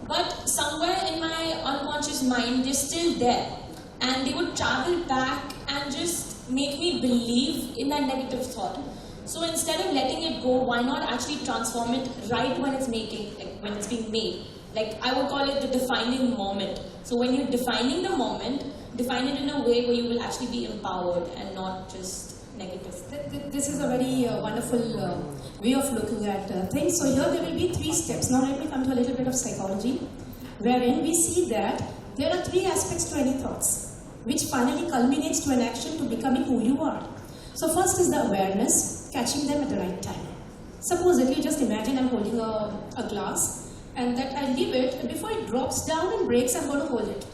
but somewhere in my unconscious mind, they're still there. And they would travel back and just make me believe in that negative thought. So instead of letting it go, why not actually transform it right when it's when it's being made? Like, I would call it the defining moment. So when you're defining the moment, define it in a way where you will actually be empowered and not just negative. This is a very wonderful way of looking at things. So here there will be 3 steps. Now let me come to a little bit of psychology, wherein we see that there are 3 aspects to any thoughts, which finally culminates to an action to becoming who you are. So first is the awareness, catching them at the right time. Supposedly, just imagine I'm holding a glass, and that I leave it, and before it drops down and breaks, I'm going to hold it.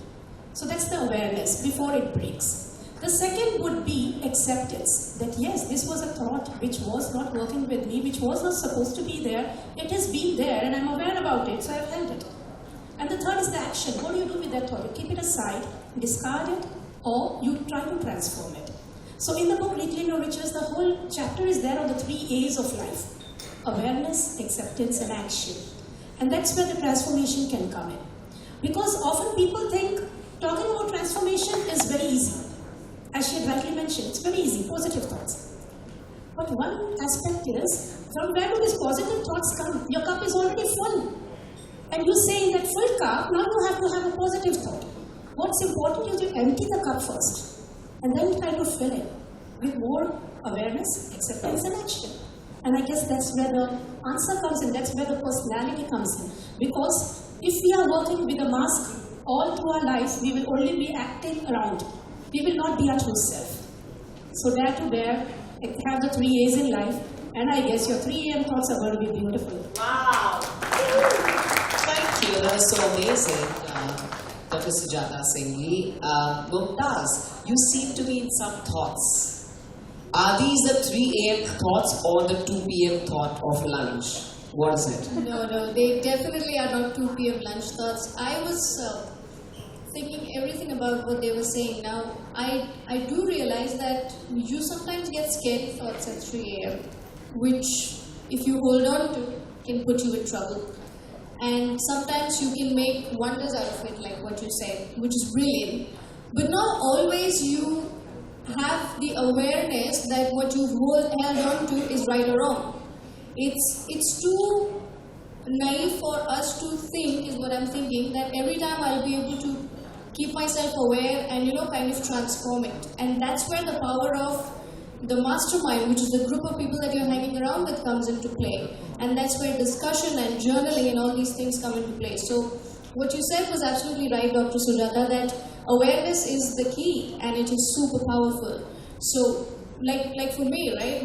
So that's the awareness before it breaks. The second would be acceptance, that yes, this was a thought which was not working with me, which was not supposed to be there. It has been there and I'm aware about it, so I've held it. And the third is the action. What do you do with that thought? You keep it aside, discard it, or you try to transform it. So in the book Reclaim Your Riches, the whole chapter is there on the 3 A's of life: awareness, acceptance, and action. And that's where the transformation can come in. Because often people think talking about transformation is very easy. As she had rightly mentioned, it's very easy, positive thoughts. But one aspect is, from where do these positive thoughts come? Your cup is already full. And you say in that full cup, now you have to have a positive thought. What's important is you empty the cup first, and then try to fill it with more awareness, acceptance, and action. And I guess that's where the answer comes in, that's where the personality comes in. Because if we are working with a mask all through our lives, we will only be acting around. We will not be our true self. So dare to dare, have the 3 A's in life, and I guess your 3 AM thoughts are going to be beautiful. Wow! Thank you, that was so amazing, Dr. Sujata Singhi. Mumtaz, you seem to be in some thoughts. Are these the 3 AM thoughts or the 2 PM thought of lunch? What is it? No, they definitely are not 2 PM lunch thoughts. I was thinking everything about what they were saying. Now, I do realize that you sometimes get scary thoughts at 3 AM, which, if you hold on to, can put you in trouble. And sometimes you can make wonders out of it, like what you said, which is brilliant. But not always you have the awareness that what you've held on to is right or wrong. It's too naive for us to think, is what I'm thinking, that every time I'll be able to keep myself aware and, kind of transform it. And that's where the power of the mastermind, which is the group of people that you're hanging around with, comes into play. And that's where discussion and journaling and all these things come into play. So what you said was absolutely right, Dr. Sujata, that awareness is the key and it is super powerful. So like for me, right,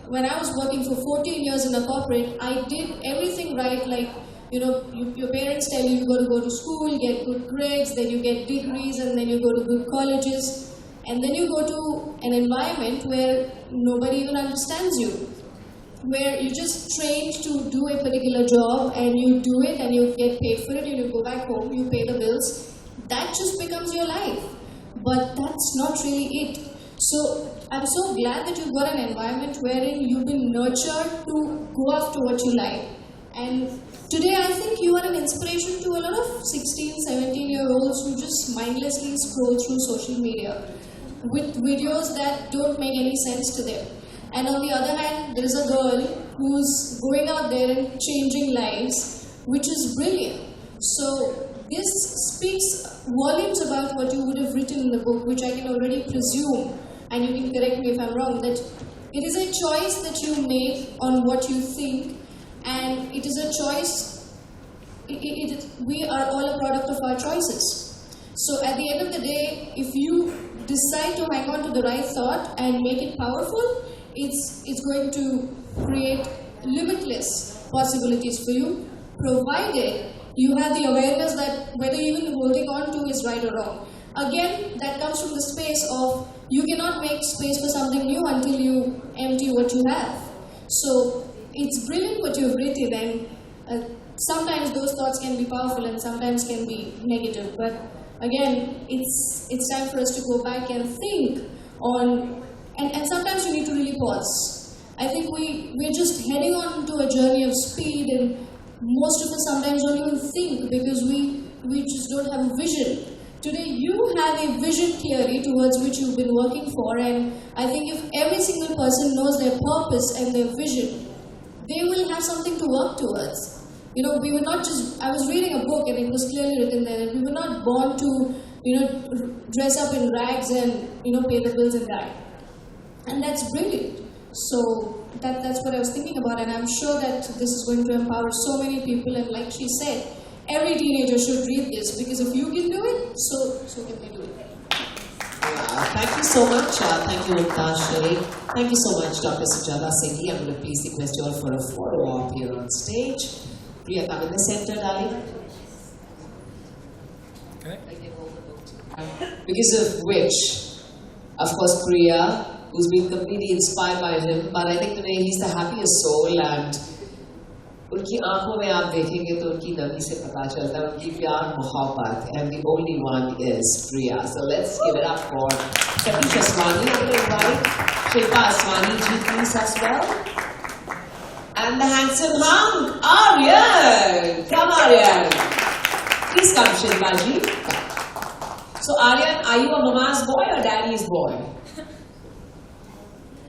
when I was working for 14 years in a corporate, I did everything right, like, your parents tell you got to go to school, get good grades, then you get degrees, and then you go to good colleges, and then you go to an environment where nobody even understands you, where you're just trained to do a particular job, and you do it, and you get paid for it, and you go back home, you pay the bills. That just becomes your life. But that's not really it. So I'm so glad that you've got an environment wherein you've been nurtured to go after what you like. And today I think you are an inspiration to a lot of 16, 17-year-olds who just mindlessly scroll through social media with videos that don't make any sense to them. And on the other hand, there is a girl who's going out there and changing lives, which is brilliant. So this speaks volumes about what you would have written in the book, which I can already presume, and you can correct me if I'm wrong, that it is a choice that you make on what you think, and it is a choice, we are all a product of our choices. So at the end of the day, if you decide to hang on to the right thought and make it powerful, it's going to create limitless possibilities for you, provided you have the awareness that whether you're even holding on to is right or wrong. Again, that comes from the space of you cannot make space for something new until you empty what you have. So it's brilliant what you've written, and sometimes those thoughts can be powerful and sometimes can be negative. But again, it's time for us to go back and think on, and sometimes you need to really pause. I think we're just heading on to a journey of speed, and most of us sometimes don't even think because we just don't have a vision. Today you have a vision clearly towards which you've been working for, and I think if every single person knows their purpose and their vision, they will have something to work towards. You know, we were not just, I was reading a book and it was clearly written there that we were not born to, dress up in rags and, pay the bills and die. And that's brilliant. So that's what I was thinking about, and I'm sure that this is going to empower so many people, and like she said, every teenager should read this, because if you can do it, so can they do it. Thank you so much. Thank you, Sherry. Thank you so much, Dr. Sujata Singhi. I'm going to please request you all for a photo op here on stage. Priya, come in the center, darling. Because of which, of course, Priya, who's been completely inspired by him, but I think today he's the happiest soul, and उनकी आंखों में आप देखेंगे तो उनकी नमी से पता चलता है उनकी प्यार मोहब्बत, and the only one is Priya. So let's give it up for Satish Aswani. I'm going to invite Shilpa Aswani ji please as well, and the handsome hunk Aryan. Come Aryan, please come Shilpa ji. So Aryan, are you a mama's boy or daddy's boy?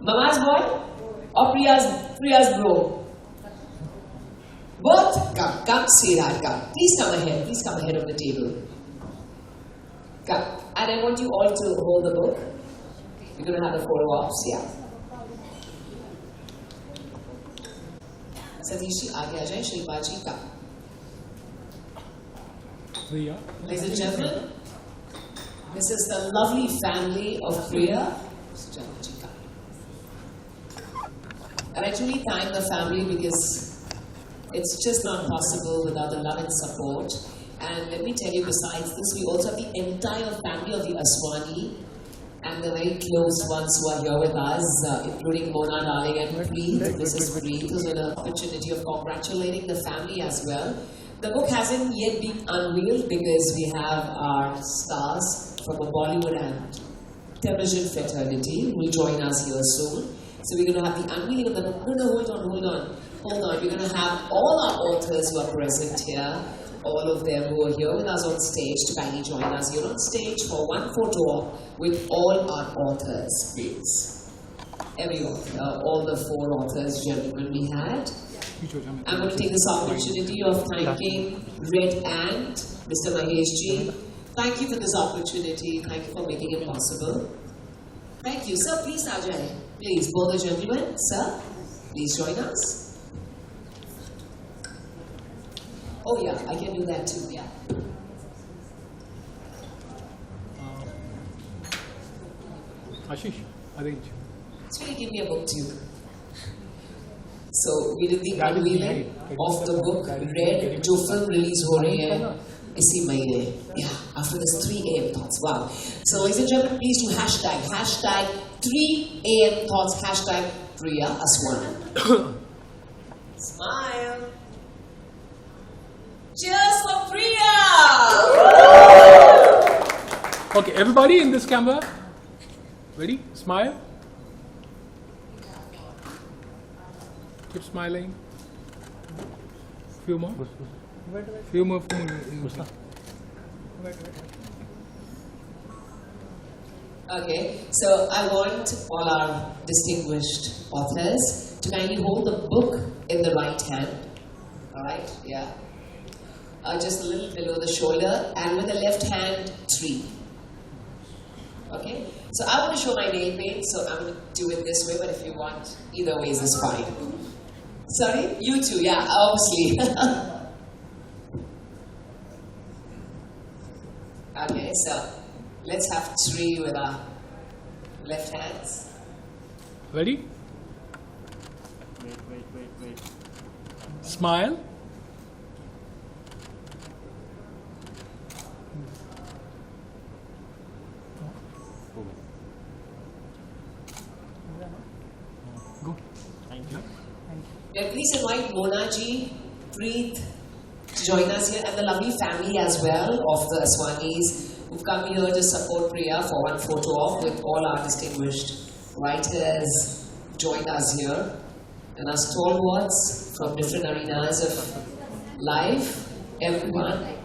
Mama's boy or Priya's bro? Both? Come, say that, come. Please come ahead of the table. Come. And I want you all to hold the book. You're going to have the photo ops, yeah. Satish ji, aage aa jaye, Shilpa ji, come. Ladies and gentlemen, this is the lovely family of Priya. And I truly thank the family because it's just not possible without the love and support. And let me tell you, besides this, we also have the entire family of the Aswani and the very close ones who are here with us, including Mona Darling and Preet. Mrs. Preet, who's an opportunity of congratulating the family as well. The book hasn't yet been unveiled because we have our stars from the Bollywood and television fraternity who will join us here soon. So we're going to have the unveiling of the book. No, hold on. We're going to have all our authors who are present here, all of them who are here with us on stage, to kindly join us here on stage for one photo op with all our authors, please. Every author, all the 4 authors, gentlemen, we had. I'm going to take this opportunity of thanking Red Ant, Mr. Mahesh ji. Thank you for this opportunity. Thank you for making it possible. Thank you. Sir, please, Ajay. Please, both the gentlemen, sir, please join us. Oh yeah, I can do that too, yeah. Ashish, arrange. So you give me a book too. So we did the unveiling of the book Red, जो film release हो रही है इसी महीने. Yeah, after this 3 AM thoughts. Wow. So ladies and gentlemen, please do hashtag 3 AM thoughts, hashtag Priya Aswani. Smile. Cheers for Priya! Okay, everybody in this camera. Ready? Smile. Keep smiling. Few more. Few more. Okay, so I want all our distinguished authors to kindly hold the book in the right hand. Alright, yeah. Just a little below the shoulder, and with the left hand, 3. Okay, so I want to show my name paint, so I'm going to do it this way, but if you want, either ways is fine. Sorry? You too, yeah, obviously. Okay, so let's have 3 with our left hands. Ready? Wait. Smile. Go. Thank you. Yeah, please invite Mona ji, Preet to join us here, and the lovely family as well of the Aswanis who've come here to support Priya for one photo op with all our distinguished writers joined us here, and our stalwarts from different arenas of live, everyone.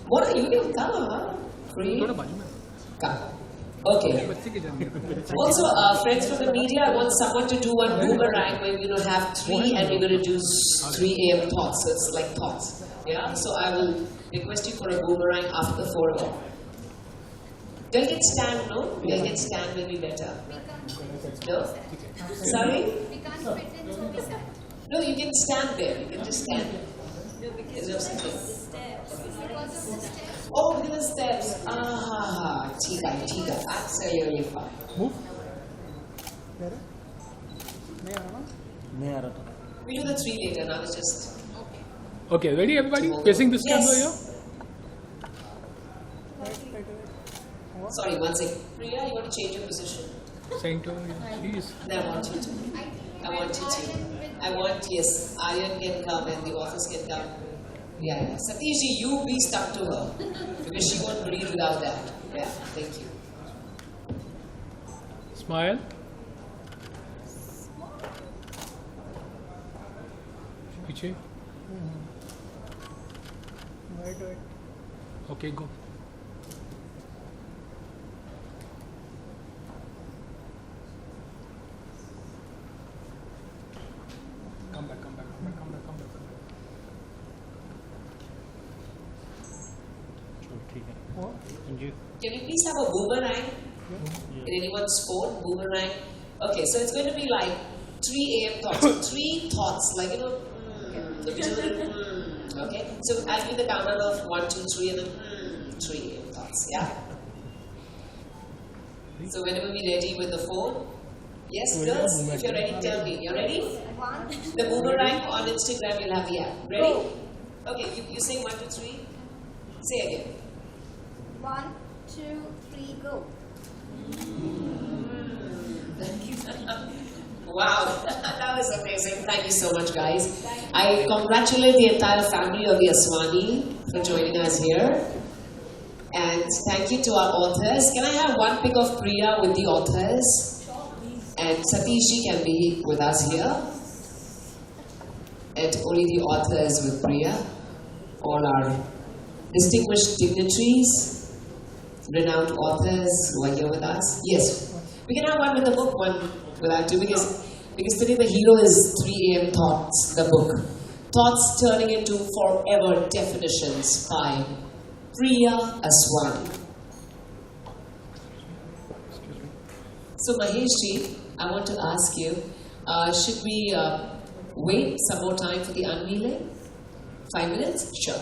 What are you? Come on. Free. Come. Okay. Also, friends from the media, I want someone to do one boomerang where we're going to have 3 and we're going to do 3 AM thoughts. So it's like thoughts. Yeah? So I will request you for a boomerang after the 4 o'clock. They'll get stand, no? They'll get stand will be better. No? Sorry? We can't fit in, so we can't. No, you can stand there. You can just stand. Because of the steps. Oh, because of the steps. Ah, tika. Absolutely fine. Move. We do the 3 later. Now it's just. Okay, ready everybody? Facing this camera here? Sorry, one second. Priya, you want to change your position? Saying to her, please. No, I want you to. I want, yes, Aryan can come and the authors can come. Yeah. Satishji, you be stuck to her. Because she won't breathe without that. Yeah, thank you. Smile. Piche. Okay, go. Come back. Can you please have a boomerang? In anyone's phone, boomerang? Okay, so it's going to be like 3 AM thoughts. 3 thoughts, like, okay? So I'll give the countdown of 1, 2, 3, and then 3 AM thoughts, yeah? So whenever we're ready with the phone, yes, girls, if you're ready, tell me. You're ready? The boomerang on Instagram, you'll have the app. Ready? Okay, you say 1, 2, 3. Say again. 1, 2, 3, go. Wow, that was amazing. Thank you so much, guys. I congratulate the entire family of the Aswani for joining us here. And thank you to our authors. Can I have one pic of Priya with the authors? And Satishji can be with us here. And only the authors with Priya. All our distinguished dignitaries, renowned authors who are here with us. Yes, we can have one with the book, one without two, because today the hero is 3 AM Thoughts, the book. Thoughts turning into forever definitions by Priya Aswani. So Maheshji, I want to ask you, should we wait some more time for the unveiling? 5 minutes? Sure.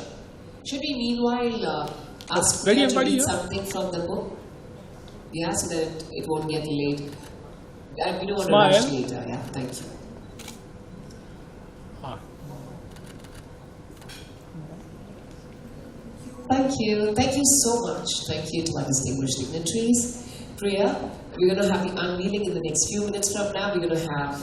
Should we meanwhile ask Priya to read something from the book? Yeah, so that it won't get late. We don't want to rush later. Yeah, thank you. Thank you. Thank you so much. Thank you to our distinguished dignitaries. Priya, we're going to have the unveiling in the next few minutes from now. We're going to have